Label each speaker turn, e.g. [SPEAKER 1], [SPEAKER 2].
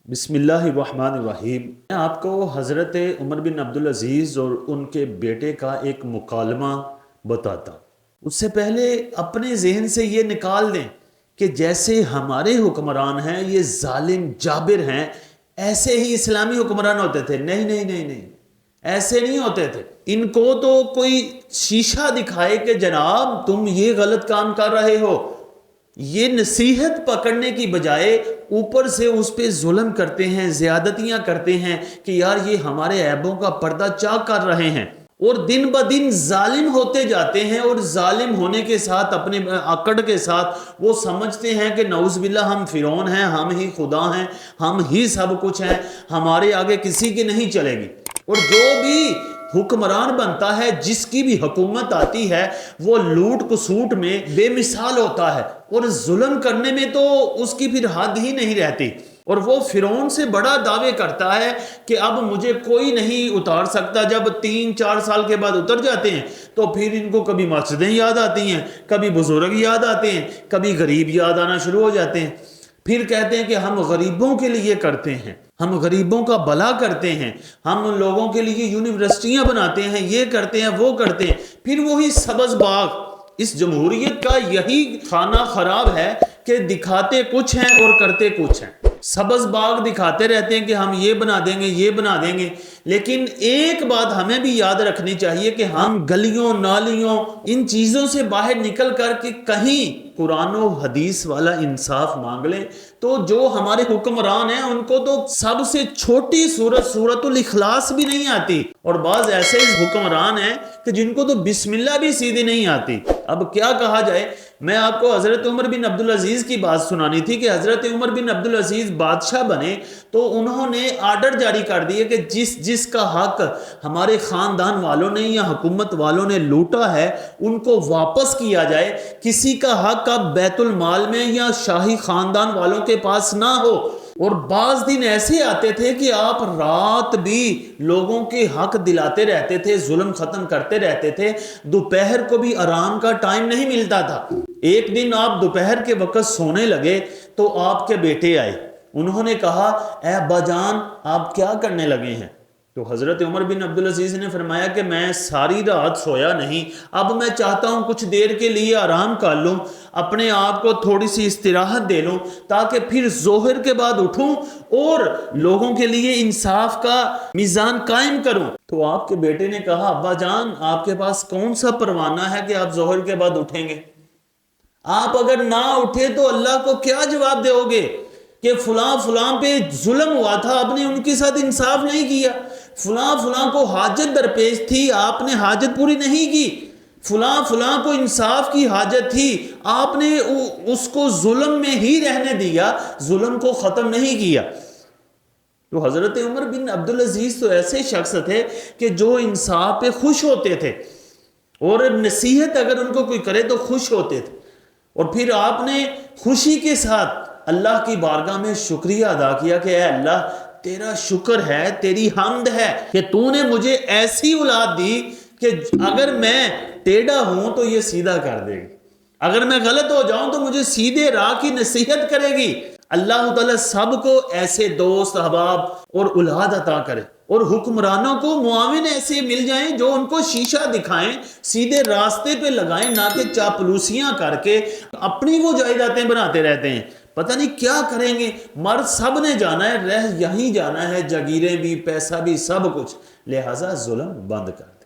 [SPEAKER 1] بسم اللہ الرحمن الرحیم۔ میں آپ کو حضرت عمر بن عبدالعزیز اور ان کے بیٹے کا ایک مکالمہ بتاتا ہوں۔ اس سے پہلے اپنے ذہن سے یہ نکال دیں کہ جیسے ہمارے حکمران ہیں یہ ظالم جابر ہیں، ایسے ہی اسلامی حکمران ہوتے تھے؟ نہیں نہیں نہیں نہیں، ایسے نہیں ہوتے تھے۔ ان کو تو کوئی شیشہ دکھائے کہ جناب تم یہ غلط کام کر رہے ہو، یہ نصیحت پکڑنے کی بجائے اوپر سے اس پہ ظلم کرتے ہیں، زیادتیاں کرتے ہیں کہ یار یہ ہمارے عیبوں کا پردہ چاک کر رہے ہیں، اور دن بہ دن ظالم ہوتے جاتے ہیں۔ اور ظالم ہونے کے ساتھ اپنے اکڑ کے ساتھ وہ سمجھتے ہیں کہ نعوذ باللہ ہم فرعون ہیں، ہم ہی خدا ہیں، ہم ہی سب کچھ ہیں، ہمارے آگے کسی کی نہیں چلے گی۔ اور جو بھی حکمران بنتا ہے، جس کی بھی حکومت آتی ہے، وہ لوٹ کسوٹ میں بے مثال ہوتا ہے، اور ظلم کرنے میں تو اس کی پھر حد ہی نہیں رہتی۔ اور وہ فرعون سے بڑا دعوے کرتا ہے کہ اب مجھے کوئی نہیں اتار سکتا۔ جب 3-4 سال کے بعد اتر جاتے ہیں تو پھر ان کو کبھی مسجدیں یاد آتی ہیں، کبھی بزرگ یاد آتے ہیں، کبھی غریب یاد آنا شروع ہو جاتے ہیں۔ پھر کہتے ہیں کہ ہم غریبوں کے لیے کرتے ہیں، ہم غریبوں کا بھلا کرتے ہیں، ہم لوگوں کے لیے یونیورسٹیاں بناتے ہیں، یہ کرتے ہیں وہ کرتے ہیں۔ پھر وہی سبز باغ، اس جمہوریت کا یہی خانہ خراب ہے کہ دکھاتے کچھ ہیں اور کرتے کچھ ہیں۔ سبز باغ دکھاتے رہتے ہیں کہ ہم یہ بنا دیں گے، یہ بنا دیں گے، لیکن ایک بات ہمیں بھی یاد رکھنی چاہیے کہ ہم گلیوں نالیوں ان چیزوں سے باہر نکل کر کے کہیں قرآن و حدیث والا انصاف مانگ لیں۔ تو جو ہمارے حکمران ہیں ان کو تو سب سے چھوٹی سورت الاخلاص بھی نہیں آتی، اور بعض ایسے حکمران ہیں کہ جن کو تو بسم اللہ بھی سیدھی نہیں آتی۔ اب کیا کہا جائے؟ میں آپ کو حضرت عمر بن عبدالعزیز کی بات سنانی تھی کہ حضرت عمر بن عبدالعزیز بادشاہ بنے تو انہوں نے آرڈر جاری کر دیے کہ جس کا حق ہمارے خاندان والوں نے یا حکومت والوں نے لوٹا ہے ان کو واپس کیا جائے۔ کسی کا حق اب بیت المال میں یا شاہی خاندان والوں کے پاس نہ ہو۔ اور بعض دن ایسے آتے تھے کہ آپ رات بھی لوگوں کے حق دلاتے رہتے تھے، ظلم ختم کرتے رہتے تھے، دوپہر کو بھی آرام کا ٹائم نہیں ملتا تھا۔ ایک دن آپ دوپہر کے وقت سونے لگے تو آپ کے بیٹے آئے، انہوں نے کہا اے ابا جان آپ کیا کرنے لگے ہیں؟ تو حضرت عمر بن عبدالعزیز نے فرمایا کہ میں ساری رات سویا نہیں، اب میں چاہتا ہوں کچھ دیر کے لیے آرام کر لوں، اپنے آپ کو تھوڑی سی استراحت دے لوں تاکہ پھر ظہر کے بعد اٹھوں اور لوگوں کے لیے انصاف کا میزان قائم کروں۔ تو آپ کے بیٹے نے کہا ابا جان آپ کے پاس کون سا پروانہ ہے کہ آپ ظہر کے بعد اٹھیں گے؟ آپ اگر نہ اٹھے تو اللہ کو کیا جواب دو گے کہ فلاں فلاں پہ ظلم ہوا تھا، آپ نے ان کے ساتھ انصاف نہیں کیا، فلاں فلاں کو حاجت درپیش تھی آپ نے حاجت پوری نہیں کی، فلاں فلاں کو انصاف کی حاجت تھی آپ نے اس کو ظلم میں ہی رہنے دیا، ظلم کو ختم نہیں کیا۔ تو حضرت عمر بن عبدالعزیز تو ایسے شخص تھے کہ جو انصاف پہ خوش ہوتے تھے، اور نصیحت اگر ان کو کوئی کرے تو خوش ہوتے تھے۔ اور پھر آپ نے خوشی کے ساتھ اللہ کی بارگاہ میں شکریہ ادا کیا کہ اے اللہ تیرا شکر ہے، تیری حمد ہے کہ تو نے مجھے ایسی اولاد دی کہ اگر میں ٹیڑھا ہوں تو یہ سیدھا کر دے گی، اگر میں غلط ہو جاؤں تو مجھے سیدھے راہ کی نصیحت کرے گی۔ اللہ تعالیٰ سب کو ایسے دوست احباب اور اولاد عطا کرے، اور حکمرانوں کو معاون ایسے مل جائیں جو ان کو شیشہ دکھائیں، سیدھے راستے پہ لگائیں، نہ کہ چاپلوسیاں کر کے اپنی وہ جائیدادیں بناتے رہتے ہیں۔ پتہ نہیں کیا کریں گے، مر سب نے جانا ہے، رہ یہیں جانا ہے، جاگیریں بھی پیسہ بھی سب کچھ، لہٰذا ظلم بند کر دیں۔